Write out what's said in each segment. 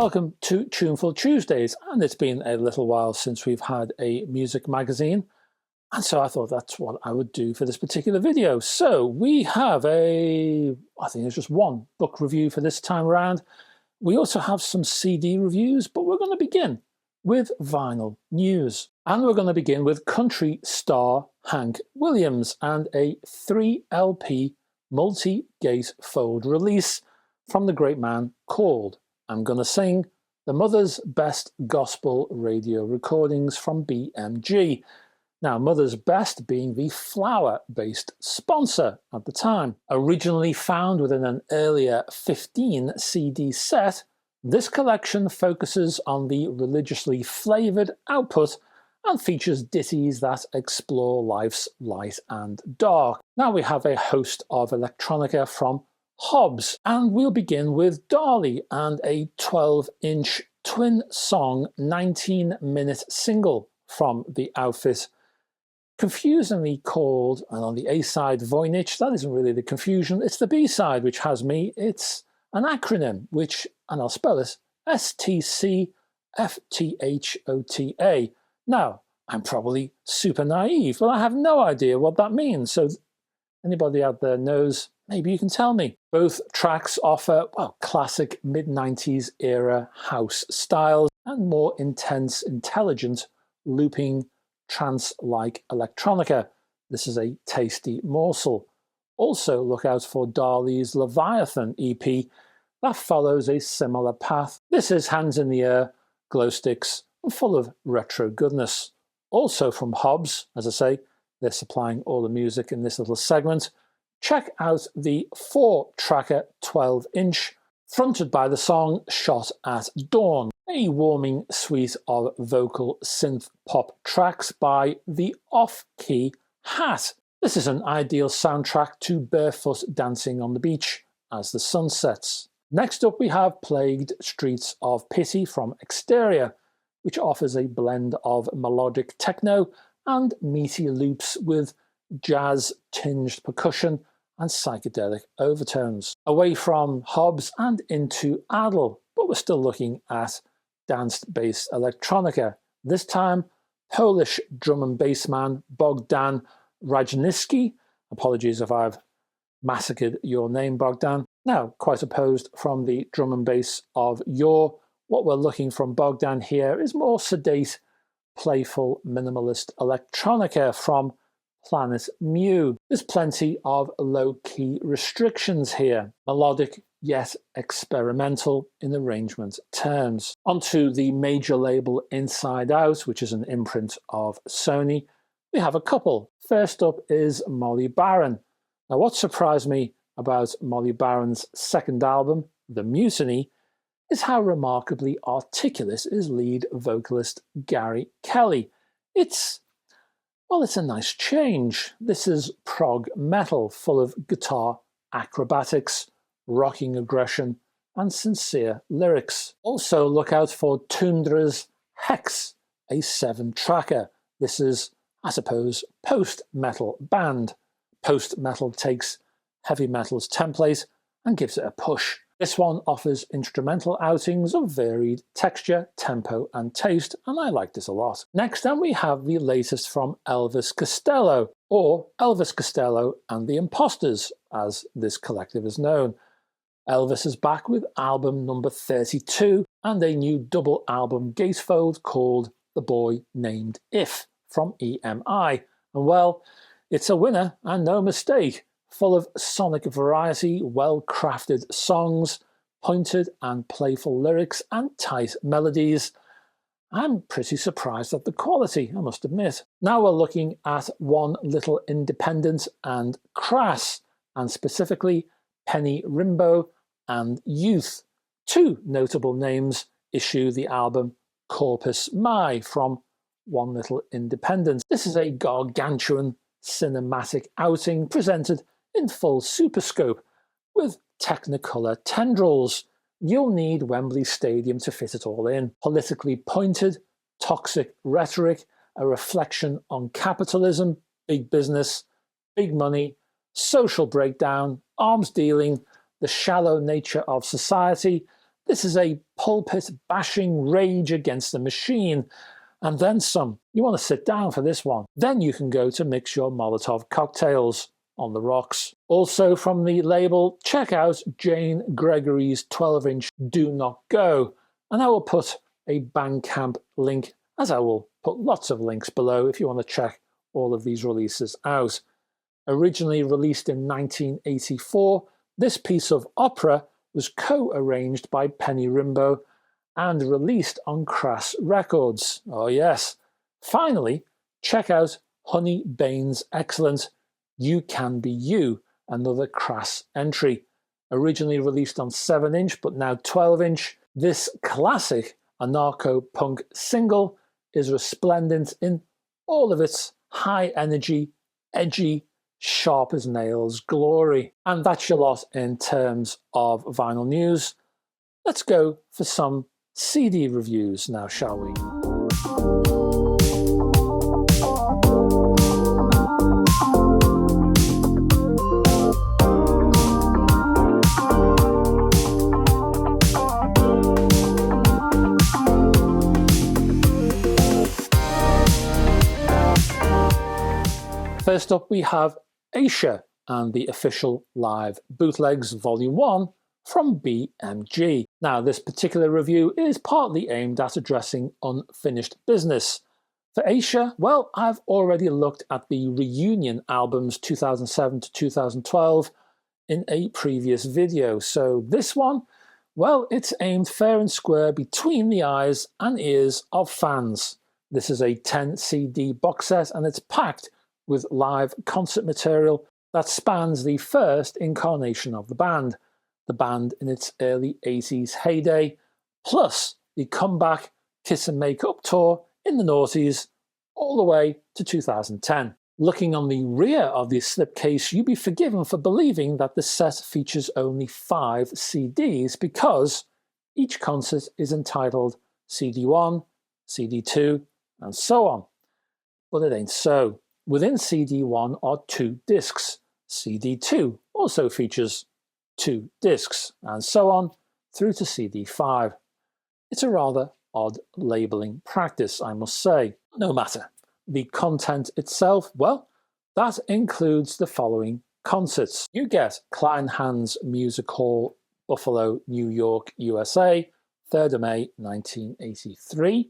welcome to Tuneful Tuesdays. And it's been a little while since we've had a music magazine, and so I thought that's what I would do for this particular video. So we have I think it's just one book review for this time around. We also have some CD reviews, but we're going to begin with vinyl news. And we're going to begin with country star Hank Williams and a 3 LP multi-gatefold release from the great man called I'm Gonna Sing, the Mother's Best Gospel Radio Recordings from BMG. Now, Mother's Best being the Flower-based sponsor at the time. Originally found within an earlier 15 CD set, this collection focuses on the religiously flavoured output and features ditties that explore life's light and dark. Now we have a host of electronica from Hobbes, and we'll begin with Darley and a 12-inch twin-song 19-minute single from the outfit, confusingly called, and on the A-side, Voynich. That isn't really the confusion, it's the B-side which has me. It's an acronym, which, and I'll spell it, STCFTHOTA. Now, I'm probably super naive, but I have no idea what that means, so anybody out there knows, maybe you can tell me. Both tracks offer, well, classic mid-90s era house styles and more intense, intelligent, looping, trance-like electronica. This is a tasty morsel. Also look out for Darley's Leviathan EP that follows a similar path. This is hands in the air, glow sticks, and full of retro goodness. Also from Hobbes, as I say, they're supplying all the music in this little segment. Check out the 4-tracker 12-inch, fronted by the song Shot at Dawn, a warming suite of vocal synth pop tracks by the Off-Key Hat. This is an ideal soundtrack to barefoot dancing on the beach as the sun sets. Next up we have Plagued Streets of Pity from Exterior, which offers a blend of melodic techno and meaty loops with jazz-tinged percussion and psychedelic overtones. Away from Hobbes and into Addle, but we're still looking at dance-based electronica. This time, Polish drum and bass man Bogan Raczynski. Apologies if I've massacred your name, Bogdan. Now, quite opposed from the drum and bass of Yore, what we're looking from Bogdan here is more sedate, playful, minimalist electronica from Planet Mu. There's plenty of low-key restrictions here, melodic yet experimental in arrangement terms. Onto the major label Inside Out, which is an imprint of Sony. We have a couple. First up is Molybaron. Now, what surprised me about Molybaron's second album, The Mutiny, is how remarkably articulate is lead vocalist Gary Kelly. It's a nice change. This is prog metal full of guitar acrobatics, rocking aggression, and sincere lyrics. Also look out for Tundra's Hex, a 7-tracker. This is, I suppose, post-metal band. Post-metal takes heavy metal's template and gives it a push. This one offers instrumental outings of varied texture, tempo, and taste, and I like this a lot. Next, then, we have the latest from Elvis Costello, or Elvis Costello and the Imposters, as this collective is known. Elvis is back with album number 32 and a new double album gatefold called The Boy Named If from EMI. And well, it's a winner and no mistake. Full of sonic variety, well-crafted songs, pointed and playful lyrics, and tight melodies. I'm pretty surprised at the quality, I must admit. Now we're looking at One Little Independent and Crass, and specifically Penny Rimbaud and Youth. 2 notable names issue the album Corpus Mai from One Little Independent. This is a gargantuan cinematic outing presented in full superscope with Technicolor tendrils. You'll need Wembley Stadium to fit it all in. Politically pointed, toxic rhetoric, a reflection on capitalism, big business, big money, social breakdown, arms dealing, the shallow nature of society. This is a pulpit bashing rage against the machine, and then some. You want to sit down for this one. Then you can go to mix your Molotov cocktails on the rocks. Also from the label, check out Jane Gregory's 12-inch Do Not Go, and I will put a Bandcamp link, as I will put lots of links below if you want to check all of these releases out. Originally released in 1984, this piece of opera was co-arranged by Penny Rimbaud and released on Crass Records. Oh yes. Finally, check out Honey Bane's excellent You Can Be You, another Crass entry. Originally released on 7-inch but now 12-inch, this classic anarcho-punk single is resplendent in all of its high energy, edgy, sharp as nails glory. And that's your lot in terms of vinyl news. Let's go for some CD reviews now, shall we? First up, we have Asia and the official live bootlegs Volume 1 from BMG. Now, this particular review is partly aimed at addressing unfinished business. For Asia, well, I've already looked at the reunion albums 2007 to 2012 in a previous video, so this one, well, it's aimed fair and square between the eyes and ears of fans. This is a 10 CD box set and it's packed with live concert material that spans the first incarnation of the band in its early 80s heyday, plus the comeback Kiss and Make Up tour in the noughties all the way to 2010. Looking on the rear of the slipcase, you'd be forgiven for believing that the set features only 5 CDs because each concert is entitled CD1, CD2, and so on. But it ain't so. Within CD1 are 2 discs. CD2 also features 2 discs, and so on through to CD5. It's a rather odd labelling practice, I must say. No matter. The content itself, well, that includes the following concerts. You get Kleinhans Music Hall, Buffalo, New York, USA, 3rd of May 1983.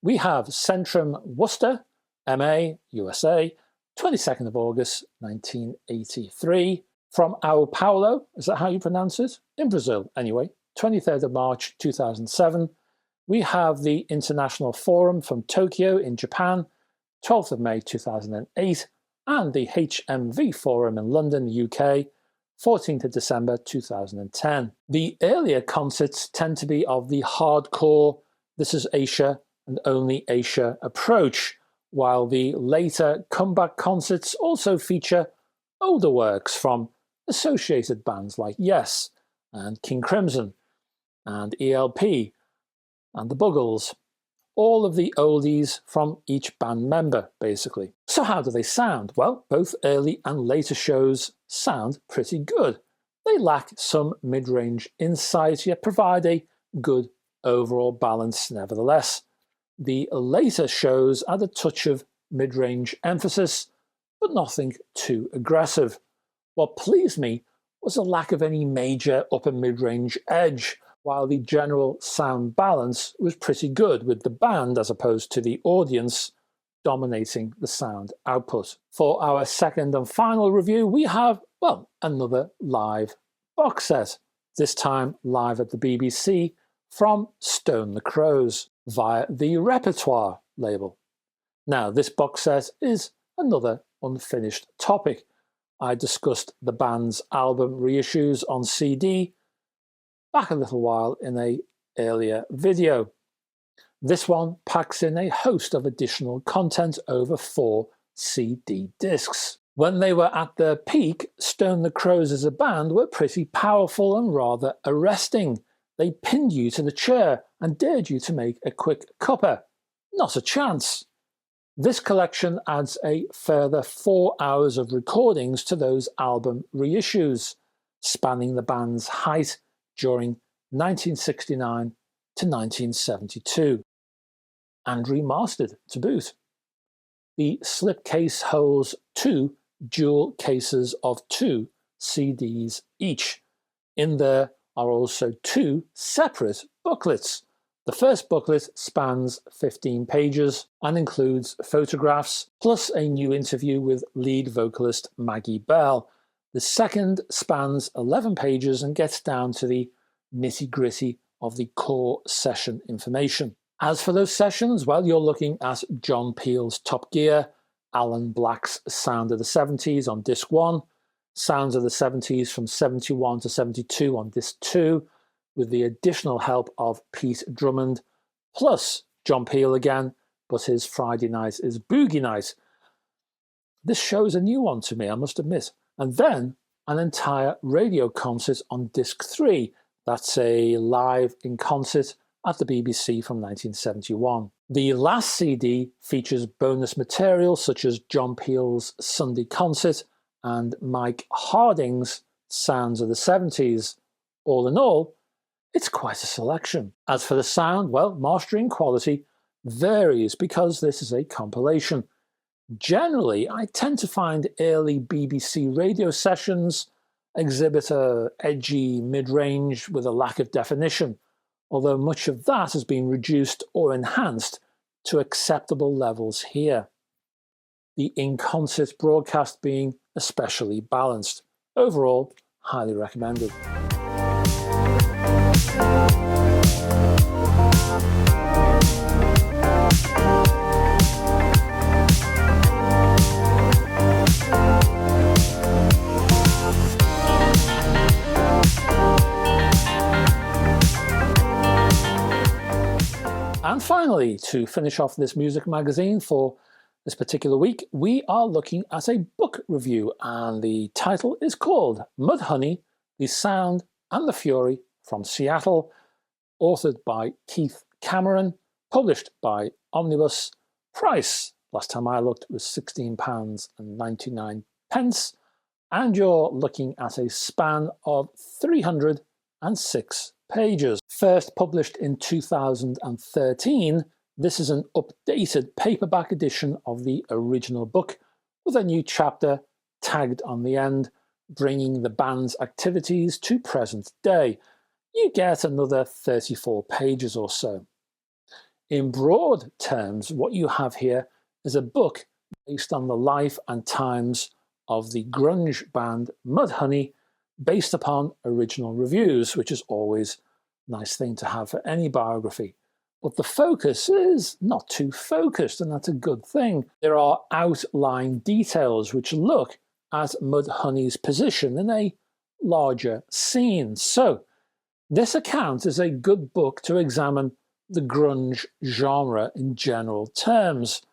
We have Centrum Worcester, MA, USA, 22nd of August 1983. From Ao Paulo, is that how you pronounce it? In Brazil, anyway, 23rd of March 2007. We have the International Forum from Tokyo in Japan, 12th of May 2008, and the HMV Forum in London, UK, 14th of December 2010. The earlier concerts tend to be of the hardcore, this is Asia and only Asia approach, while the later comeback concerts also feature older works from associated bands like Yes and King Crimson and ELP and the Buggles. All of the oldies from each band member, basically. So how do they sound? Well, both early and later shows sound pretty good. They lack some mid-range insight, yet provide a good overall balance nevertheless. The later shows add a touch of mid-range emphasis, but nothing too aggressive. What pleased me was a lack of any major upper mid-range edge, while the general sound balance was pretty good, with the band, as opposed to the audience, dominating the sound output. For our second and final review, we have, well, another live box set, this time live at the BBC from Stone the Crows via the Repertoire label. Now, this box set is another unfinished topic. I discussed the band's album reissues on CD back a little while in an earlier video. This one packs in a host of additional content over 4 CD discs. When they were at their peak, Stone the Crows as a band were pretty powerful and rather arresting. They pinned you to the chair and dared you to make a quick cuppa. Not a chance. This collection adds a further 4 hours of recordings to those album reissues, spanning the band's height during 1969 to 1972, and remastered to boot. The slipcase holds 2 dual cases of 2 CDs each. In there are also 2 separate booklets. The first booklet spans 15 pages and includes photographs plus a new interview with lead vocalist Maggie Bell. The second spans 11 pages and gets down to the nitty-gritty of the core session information. As for those sessions, well, you're looking at John Peel's Top Gear, Alan Black's Sound of the 70s on disc 1, Sounds of the 70s from 71 to 72 on disc 2, with the additional help of Pete Drummond, plus John Peel again, but his Friday Night is Boogie Night. This shows a new one to me, I must admit. And then an entire radio concert on disc 3. That's a live in concert at the BBC from 1971. The last CD features bonus material such as John Peel's Sunday Concert and Mike Harding's Sounds of the 70s. All in all, it's quite a selection. As for the sound, well, mastering quality varies because this is a compilation. Generally, I tend to find early BBC radio sessions exhibit a edgy mid-range with a lack of definition, although much of that has been reduced or enhanced to acceptable levels here. The in-concert broadcast being especially balanced. Overall, highly recommended. And finally, to finish off this music magazine for this particular week, we are looking at a book review, and the title is called Mudhoney, The Sound and the Fury from Seattle, authored by Keith Cameron, published by Omnibus. Price, last time I looked, was £16.99, and you're looking at a span of 306 pages. First published in 2013, this is an updated paperback edition of the original book with a new chapter tagged on the end, bringing the band's activities to present day. You get another 34 pages or so. In broad terms, what you have here is a book based on the life and times of the grunge band Mudhoney, based upon original reviews, which is always a nice thing to have for any biography. But the focus is not too focused, and that's a good thing. There are outline details which look at Mudhoney's position in a larger scene. So this account is a good book to examine the grunge genre in general terms.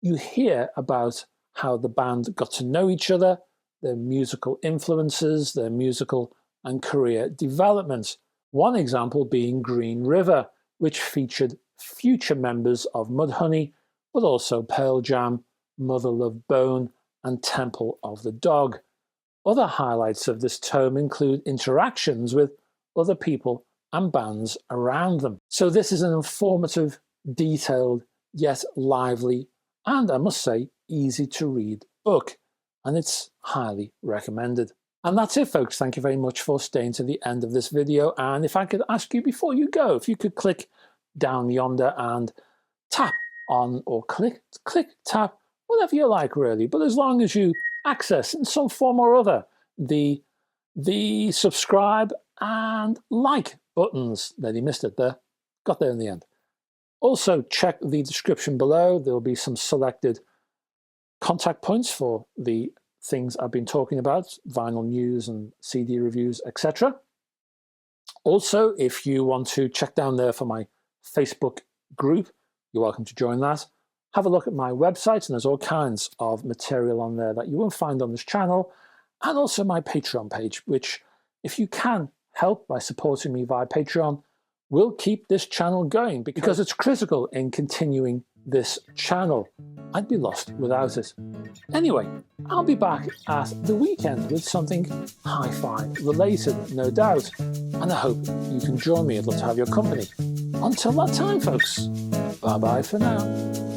You hear about how the band got to know each other, their musical influences, their musical and career development. One example being Green River, which featured future members of Mudhoney, but also Pearl Jam, Mother Love Bone, and Temple of the Dog. Other highlights of this tome include interactions with other people and bands around them. So this is an informative, detailed, yet lively, and I must say, easy to read book, and it's highly recommended. And that's it, folks. Thank you very much for staying to the end of this video. And if I could ask you before you go, if you could click down yonder and tap on, or click, tap, whatever you like really, but as long as you access in some form or other the subscribe and like buttons. Nearly missed it there. Got there in the end. Also, check the description below. There'll be some selected contact points for the things I've been talking about, vinyl news and CD reviews, etc. Also, if you want to check down there for my Facebook group, you're welcome to join that. Have a look at my website, and there's all kinds of material on there that you won't find on this channel, and also my Patreon page, which, if you can help by supporting me via Patreon, will keep this channel going, because it's critical in continuing this channel. I'd be lost without it. Anyway, I'll be back at the weekend with something hi-fi related, no doubt, and I hope you can join me. I'd love to have your company. Until that time, folks, bye-bye for now.